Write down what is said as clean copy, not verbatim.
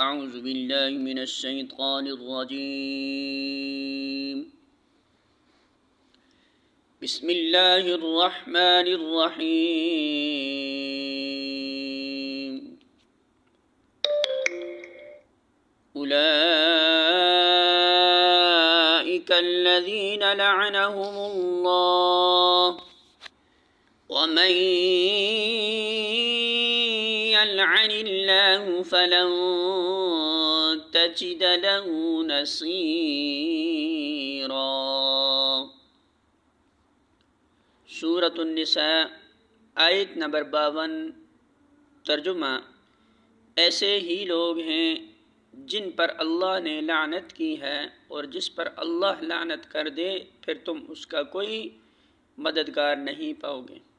अऊज़ु बिल्लाहि मिनश शैतानिर रजीम। बिस्मिल्लाहिर रहमानिर रहीम। उलाइका अल्लज़ीना लअनहुमुल्लाह व मन यलअनिल्लाहु फलन तजिद लहु नसीरा। सूरतुन निसा आयत नंबर 52। तर्जुमा, ऐसे ही लोग हैं जिन पर अल्लाह ने लानत की है और जिस पर अल्लाह लानत कर दे फिर तुम उसका कोई मददगार नहीं पाओगे।